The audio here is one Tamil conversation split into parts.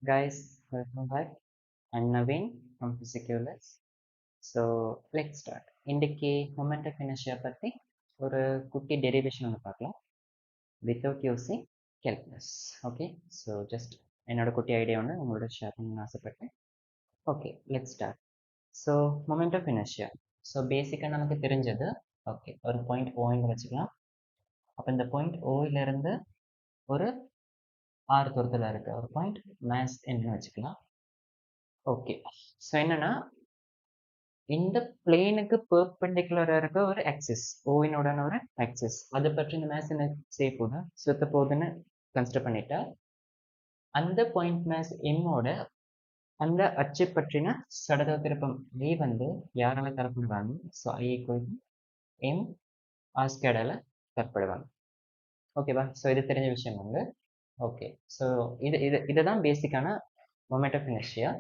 Guys, welcome back. I'm Naveen from Physiculus. So, let's start. இன்னைக்கு moment of inertia பத்தி ஒரு குட்டி derivation ஒன்று பார்க்கலாம் without using calculus. Okay, so just என்னோட குட்டி ஐடியா ஒன்று உங்களோட ஷேர் பண்ணணும்னு ஆசைப்பட்டேன். Okay, let's start. So, moment of inertia. So, பேசிக்காக நமக்கு தெரிஞ்சது ஓகே ஒரு பாயிண்ட் ஓன்னு வச்சுக்கலாம். அப்போ இந்த பாயிண்ட் ஓயிலிருந்து ஒரு ஆறு தூரத்தில் இருக்க ஒரு பாயிண்ட் மேஸ் என்ன வச்சுக்கலாம். ஓகே ஸோ என்னன்னா இந்த பிளேனுக்கு பெர்பெண்டிகுலரா இருக்க ஒரு ஆக்சிஸ் ஓவினோட ஒரு ஆக்சிஸ் அதை பற்றி இந்த மேஸ் என்ன செய்ய போகுது சுத்த போகுதுன்னு கன்சிடர் பண்ணிட்டா அந்த பாயிண்ட் மேஸ் எம்மோட அந்த அச்சு பற்றின சடக திருப்பம் V வந்து யாரால தரப்படுவாங்க ஸோ I ஈக்குவல் எம் ஆஸ்கேடால தரப்படுவாங்க ஓகேவா ஸோ இது தெரிஞ்ச விஷயம் வந்து ஓகே ஸோ இதுதான் பேசிக்கான மொமெண்ட் ஆஃப் இனர்ஷியா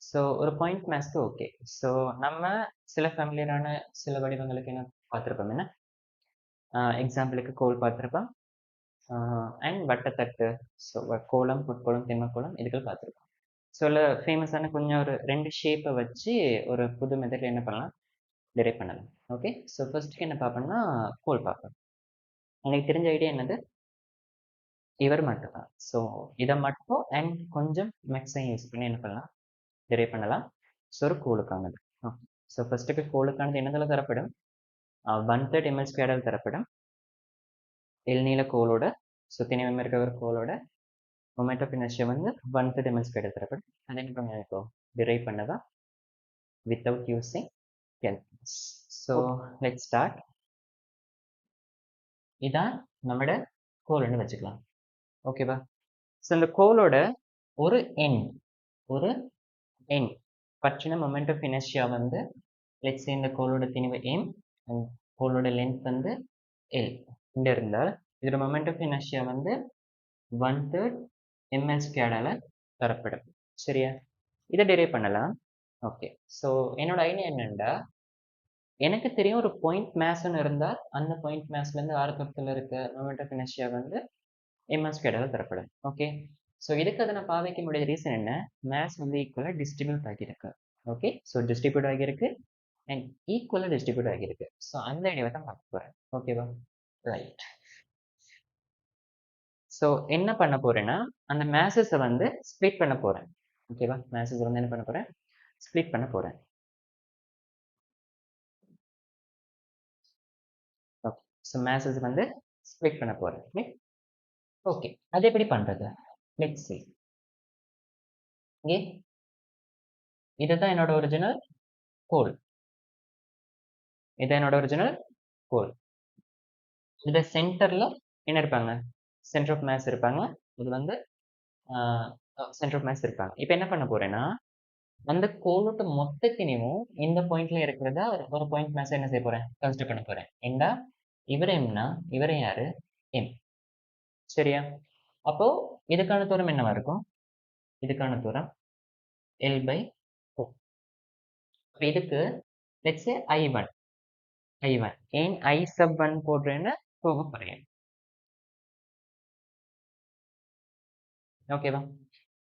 ஸோ ஒரு பாயிண்ட் மேஸ்க்கு ஓகே ஸோ நம்ம சில ஃபேமிலியரான சில வடிவங்களுக்கு என்ன பார்த்துருப்போம் என்ன எக்ஸாம்பிளுக்கு கோல் பார்த்துருப்போம் அண்ட் வட்டத்தட்டு ஸோ கோலம் புட்கோலம் திண்மக்கோலம் இதுகள் பார்த்துருப்போம் ஸோ இல்லை ஃபேமஸான கொஞ்சம் ஒரு ரெண்டு ஷேப்பை வச்சு ஒரு புது மெத்தடில் என்ன பண்ணலாம் டிரைவ் பண்ணலாம் ஓகே ஸோ ஃபர்ஸ்ட்டுக்கு என்ன பார்ப்போம்னா கோல் பார்ப்போம் எனக்கு தெரிஞ்ச ஐடியா என்னது இவர் மட்டும்தான் ஸோ இதை மட்டும் அண்ட் கொஞ்சம் மேக்ஸையும் யூஸ் பண்ணி என்ன பண்ணலாம் டிரைவ் பண்ணலாம் ஸோ ஒரு கோலுக்கானது ஸோ ஃபர்ஸ்ட்டுக்கு கோலுக்கானது என்னதில் தரப்படும் 1/3 ml² தரப்படும் எல்நீள கோலோட சுத்தினியம் இருக்க ஒரு கோலோட மொமெண்ட் ஆஃப் இனர்ஷியா வந்து 1/3 ml² தரப்படும் அதை என்ன பண்ண டிரைவ் பண்ணதா without using calculus so let's start இதான் நம்மளோட கோல்னு வச்சுக்கலாம் ஓகேவா ஸோ இந்த கோலோட ஒரு எண் பற்றின மொமெண்ட் ஆஃப் இனர்ஷியா வந்து லெட்ஸ் இந்த கோலோட திணிவு எம் கோலோட லென்த் வந்து எல் இந்த இருந்தால் இதோட மொமெண்ட் ஆஃப் இனர்ஷியா வந்து 1/3 ml² தரப்படும் சரியா இதை டிரைவ் பண்ணலாம் ஓகே ஸோ என்னோட ஐடியா என்னென்னா எனக்கு தெரியும் ஒரு பாயிண்ட் மேஸ்ன்னு இருந்தால் அந்த பாயிண்ட் மேஸ்லேருந்து ஆரம்பத்தில் இருக்க மொமெண்ட் ஆஃப் இனர்ஷியா வந்து ml² தரப்படும் ஓகே ஸோ இதுக்கு அதை நான் பாவிக்க முடியாத ரீசன் என்ன மேஸ் வந்து ஈக்குவலாக டிஸ்ட்ரிபியூட் ஆகியிருக்கு ஓகே ஸோ டிஸ்ட்ரிபியூட் ஆகியிருக்கு அண்ட் ஈக்குவலாக டிஸ்ட்ரிபியூட் ஆகியிருக்கு ஸோ அந்த ஐடியாவை தான் பார்க்க போகிறேன் ஓகேவா ரைட் ஸோ என்ன பண்ண போறேன்னா அந்த மேசஸை வந்து ஸ்ப்ளிட் பண்ண போகிறேன் ஓகேவா மேசஸ் வந்து என்ன பண்ண போகிறேன் ஸ்ப்ளிட் பண்ண போகிறேன் ஓகே ஸோ மேசஸ் வந்து ஸ்ப்ளிட் பண்ண போகிறேன் ஓகே ஓகே அது எப்படி பண்ணுறது லெட்ஸ் see இங்கே இதுதான் என்னோட ஒரிஜினல் கோல் இதுதான் என்னோட ஒரிஜினல் கோல் இது சென்டரில் என்ன இருப்பாங்க சென்டர் ஆஃப் மேஸ் இருப்பாங்க இது வந்து சென்டர் ஆஃப் மேஸ் இருப்பாங்க இப்போ என்ன பண்ண போறேன்னா அந்த கோலோட மொத்தத்தினையும் இந்த பாயிண்ட்ல இருக்கிறதா ஒரு பாயிண்ட் மேஸ் என்ன செய்ய போறேன் கன்சிடர் பண்ண போறேன் ஏண்டா இவர் எம்னா இவரை யாரு எம் சரியா அப்போ இதுக்கான தூரம் என்னவா இருக்கும் இதுக்கான தூரம் L/4 இதுக்கு லெட்ஸ் சே I1 ஏன் I_1 போடுறேன்னு போக போறேன் ஓகேவா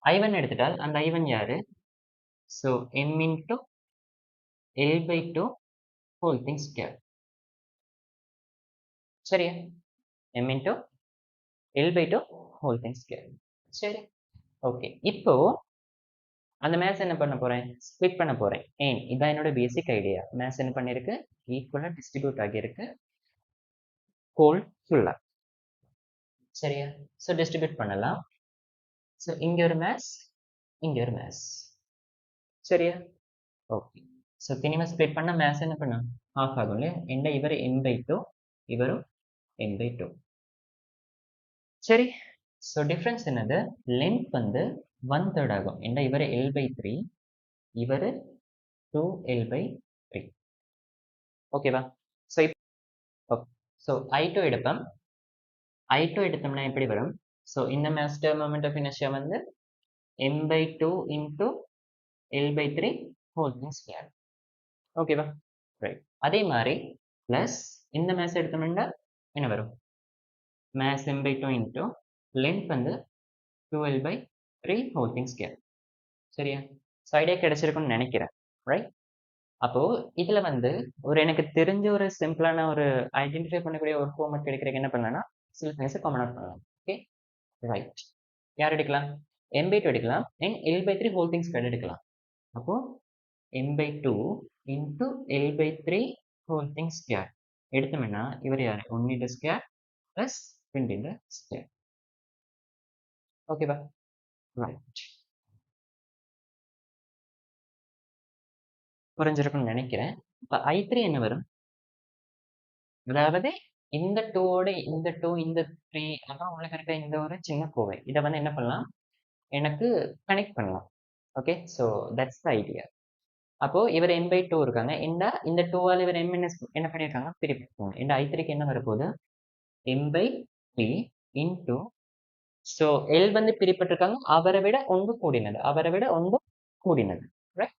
I1 எடுத்துட்டால் அந்த I1 யாரு so m into L/2 whole thing square சரியா m into L/2 whole thing square சரி ஓகே இப்போ அந்த மேத்ஸ் என்ன பண்ண போறேன் ஸ்ப்ளிட் பண்ண போறேன் ஏன் இதான் என்னோட பேசிக் ஐடியா மேத்ஸ் என்ன பண்ணிருக்கு ஈக்குவலா டிஸ்ட்ரிபியூட் ஆகியிருக்கு கோல் ஃபுல்லா சரியா ஸோ டிஸ்ட்ரிபியூட் பண்ணலாம் ஸோ இங்க ஒரு மேத்ஸ் இங்க ஒரு மேத்ஸ் சரியா ஓகே ஸோ தினிமா ஸ்ப்ளிட் பண்ண மேத்ஸ் என்ன பண்ண ஆஃப் ஆகும் இல்லையா என்ன இவர் m/2 இவரும் m/2 சரி ஸோ டிஃப்ரென்ஸ் என்னது லென்த் வந்து 1/3 ஆகும் என்ன இவர் L/3 இவர் 2L/3 ஓகேவா ஸோ ஓகே ஸோ I2 எடுப்போம் I2 எடுத்தோம்னா எப்படி வரும் ஸோ இந்த மாஸ்டர் மொமெண்ட் ஆஃப் இனர்ஷியா வந்து m/2 into L/3 whole square ஓகேவா ரைட் அதே மாதிரி ப்ளஸ் இந்த மேஸ் எடுத்தோம்னா என்ன வரும் மேஸ் m/2 into லென்த் வந்து 2L/3 3 whole thing square. சரியா? ஸோ ஐடியா கிடைச்சிருக்கும்னு நினைக்கிறேன். ரைட்? அப்போ இதுல வந்து ஒரு எனக்கு தெரிஞ்ச ஒரு சிம்பிளான ஒரு ஐடென்டிஃபை பண்ணக்கூடிய ஒரு ஃபார்மட் கிடைக்கிறதுக்கு என்ன பண்ணலாம்னா சில திங்ஸை காமன் அவுட் பண்ணலாம். Okay right. யார் எடுக்கலாம்? m/2 எடுக்கலாம் and l/3 whole thing square எடுக்கலாம். அப்போ m/2 into l/3 whole thing square எடுத்தோம்னா இவர் யார்? 1 ஸ்கொயர் ப்ளஸ் 2 ஸ்கொயர். ஓகேவா? ரைட். புரிஞ்சிருக்கும்னு நினைக்கிறேன். இப்போ I3 என்ன வரும்? அதாவது இந்த 2ஓட இந்த 2 இந்த 3 அப்புறம் உங்களுக்கு இருக்க இந்த ஒரு சின்ன கோவை இதை வந்து என்ன பண்ணலாம்? எனக்கு கனெக்ட் பண்ணலாம். Okay so that's the idea. அப்போ இவர் m/2 இருக்காங்க. இந்த 2ஆல் இவர் m என்ன பண்ணியிருக்காங்க? பிரிப்பாங்க. இந்த I3க்கு என்ன வரப்போகுது? m/3 இன்டூ ஸோ எல் வந்து பிரிப்பட்டிருக்காங்க. அவரை விட ஒன்று கூடினது. அவரை விட ஒன்று கூடினது. ரைட்?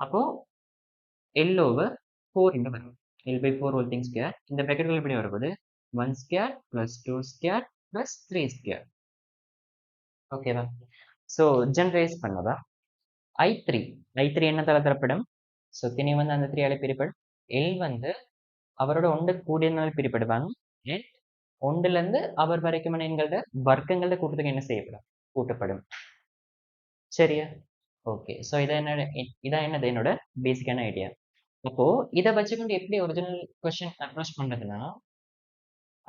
அப்போ L over 4 இங்க வரும். L/4 whole thing square. இந்த bracketகள் எப்படி வரப்போகுது? 1 square plus 2 square plus 3 square. ஓகேவா? ஸோ ஜென்ரேஸ் பண்ணதா I3 என்ன தரப்படும்? ஸோ திணை வந்து அந்த 3 ஆல பிரிப்படும். எல் வந்து அவரோட ஒன்று கூடியனால பிரிப்படுவாங்க. அண்ட் ஒன்றுலேருந்து அவர் வரைக்குமான எங்களோட வர்க்கங்களோட கூட்டத்துக்கு என்ன செய்யப்படும்? கூட்டப்படும். சரியா? ஓகே ஸோ இதான் என்னது என்னோட பேசிக்கான ஐடியா. அப்போ இதை வச்சுக்கொண்டு எப்படி ஒரிஜினல் கொஸ்டின் அப்ரோச் பண்றதுன்னா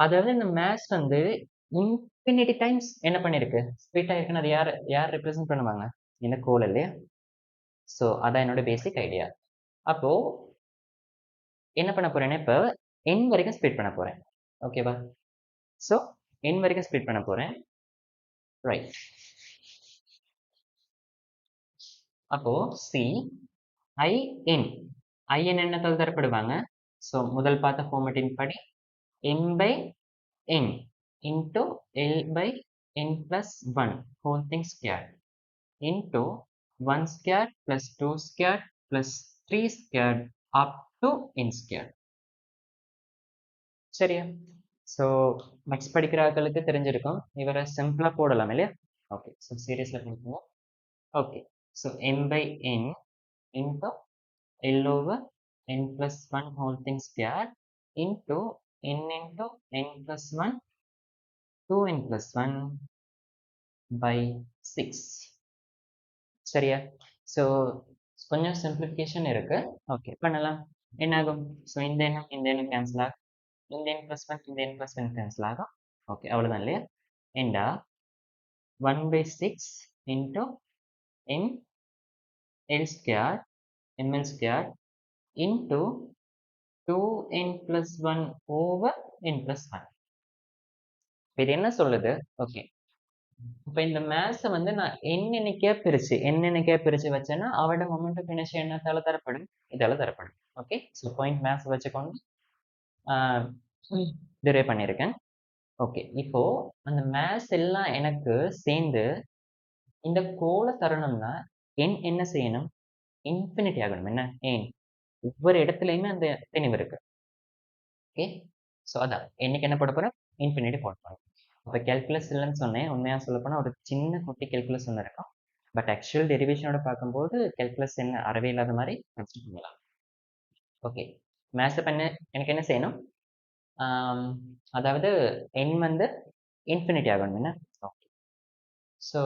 அதாவது இந்த மேத்ஸ் வந்து இன்ஃபினிட்டி டைம்ஸ் என்ன பண்ணிருக்கு? ஸ்பிட் ஆயிருக்குன்னு அது யார் ரெப்ரசென்ட் பண்ணுவாங்க? இந்த கோல் இல்லையா? ஸோ அதான் என்னோட பேசிக் ஐடியா. அப்போ என்ன பண்ண போறேன்னா இப்போ n வரைக்கும் ஸ்பிட் பண்ண போறேன். ஓகேவா? ஸோ n வரைக்கும் ஸ்பிட் பண்ண போறேன். ரைட். அப்போ சி in என்னத்தால் தரப்படுவாங்க? ஸோ முதல் பார்த்த ஃபார்மேட்டின் படி m/n into l/n plus 1 whole thing square into 1 square plus 2 square plus 3 square up to n square. சரியா? ஸோ மேக்ஸ் படிக்கிறார்களுக்கு தெரிஞ்சிருக்கும். இவரை சிம்பிளா போடலாம் இல்லையா? ஓகே ஸோ சீரியஸ்ல போடுவோம். Okay so m/n into l over n plus 1 whole thing square into n plus 1 2n plus 1 by 6. சரியா? ஸோ கொஞ்சம் சிம்பிளிஃபிகேஷன் இருக்கு. ஓகே பண்ணலாம். என்ன ஆகும்? ஸோ இந்த எண்ணம் கேன்சல் ஆகும். இந்த n plus 1 இந்த n plus 1 கேன்சல் ஆகும். ஓகே அவ்வளோதான் இல்லையா? ஏண்டா 1/6 into n l square ml square into 2n plus 1 over n plus 1. இது என்ன சொல்லுது? ஓகே இப்போ இந்த மேத்ஸை வந்து நான் எண்ணிக்கையா பிரிச்சு வச்சேன்னா அவரோட மொமெண்ட் ஆஃப் இனர்ஷியா என்னத்தால தரப்படும்? இதால தரப்படும். ஓகே ஸோ பாயிண்ட் மேத்ஸ் வச்சுக்கொண்டு டிரைவ் பண்ணியிருக்கேன். ஓகே இப்போ அந்த மேத்ஸ் எல்லாம் எனக்கு சேர்ந்து இந்த கோலை தரணும்னா என்ன செய்யணும்? இன்ஃபினிட்டி ஆகணும். என்ன ஏன்? ஒவ்வொரு இடத்துலையுமே அந்த தெளிவு இருக்கு. ஓகே ஸோ அதான் என்னைக்கு என்ன போட போகிறேன்? இன்ஃபினிட்டி போட போகிறேன். இப்போ கேல்குலஸ் இல்லைன்னு சொன்னேன். உண்மையாக சொல்ல போனால் ஒரு சின்ன குட்டி கேல்குலஸ் ஒன்று இருக்கும். பட் ஆக்சுவல் டெரிவேஷனோட பார்க்கும்போது கேல்குலஸ் என்ன அறவே இல்லாத மாதிரி கன்சிடர் பண்ணலாம். ஓகே மேத்ஸ் பண்ண எனக்கு என்ன செய்யணும்? அதாவது என் வந்து இன்ஃபினிட்டி ஆகணும். என்ன ஓகே ஸோ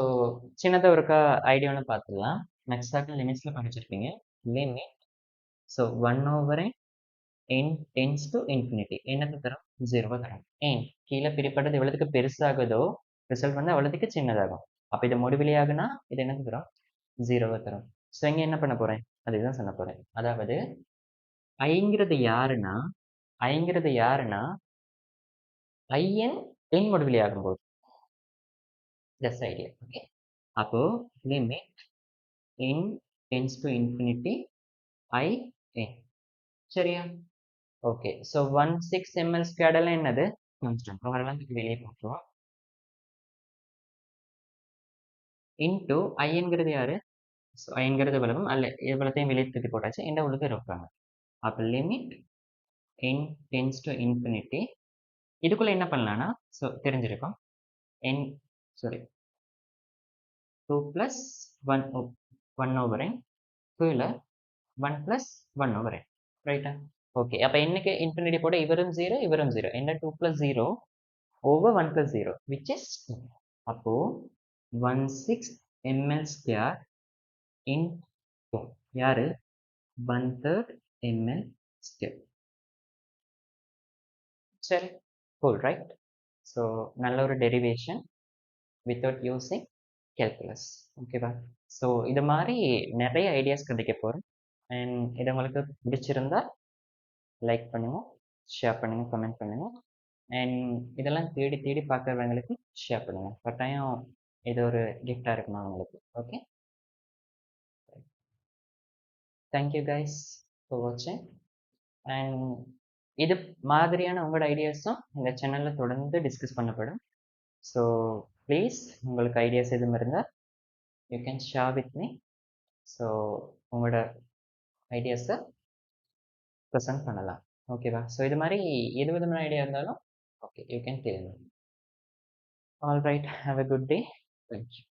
சின்னதாக ஒருக்கா ஐடியான்னு பார்த்துக்கலாம். மேக்ஸாக்கு லிமிட்ஸில் படிச்சிருப்பீங்க. Limit so 1 over n tends to infinity என்னது தரும்? 0 தரும். ஏன் கீழே பிரிப்பட்டது எவ்வளவுக்கு பெருசாகுதோ ரிசல்ட் வந்து அவ்வளவுக்கு சின்னதாகும். அப்போ இது முடிவிலியாகுனா இது என்னது தரும்? 0 தரும். ஸோ இங்கே என்ன பண்ண போறேன்? அதுதான் சொல்ல போறேன். அதாவது ஐங்கிறது யாருன்னா in n முடிவிலி ஆகும்போது ஜஸ்ட் ஐடியா. ஓகே அப்போ limit n tends to infinity I n. சரியா? ஓகே ஸோ 16 ml ஸ்கொயர்ட் எல்லாம் என்னது? கான்ஸ்டன்ட். அவரெல்லாம் வெளியே போட்டுருவோம். இன்டூ ஐங்கிறது யாரு? ஸோ ஐங்கிறது விளவும் அல்ல இவ்வளோத்தையும் வெளியே தூக்கி போட்டாச்சு. என்ன உள்ளுக்கு இருப்பாங்க. அப்போ limit n tends to infinity இதுக்குள்ள என்ன பண்ணலாம்னா ஸோ தெரிஞ்சிருக்கும் n sorry 2 plus 1 1 over n கீழே 1 plus 1 over n ரைட்டா ஓகே அப்போ என்னக்கு இன்ஃபினிட்டி போட இவரும் 0 இவரும் 0 என்ன 2 plus 0 over 1 plus 0 which is 2 அப்போ 1/6 ml square in 2 யாரு 1/3 ml square சரி cool right so நல்ல ஒரு derivation without using calculus ஓகேவா ஸோ இது மாதிரி நிறைய ஐடியாஸ் கிடைக்க போகிறோம் அண்ட் இது உங்களுக்கு பிடிச்சிருந்தா லைக் பண்ணுங்க ஷேர் பண்ணுங்க கமெண்ட் பண்ணுங்க அண்ட் இதெல்லாம் தேடி தேடி பார்க்குறவங்களுக்கு ஷேர் பண்ணுங்க கட்டாயம் இது ஒரு கிஃப்டாக இருக்குமா உங்களுக்கு ஓகே தேங்க்யூ கைஸ் ஃபார் வாட்சிங் அண்ட் இது மாதிரியான உங்களோட ஐடியாஸும் இந்த சேனலில் தொடர்ந்து டிஸ்கஸ் பண்ணப்படும் ஸோ ப்ளீஸ் உங்களுக்கு ஐடியாஸ் எதுவும் இருந்தால் you can share with me so உங்களோட ஐடியாஸை ப்ரெசென்ட் பண்ணலாம் ஓகேவா ஸோ இது மாதிரி எது விதமான ஐடியா இருந்தாலும் okay you can tell me all right have a good day thank you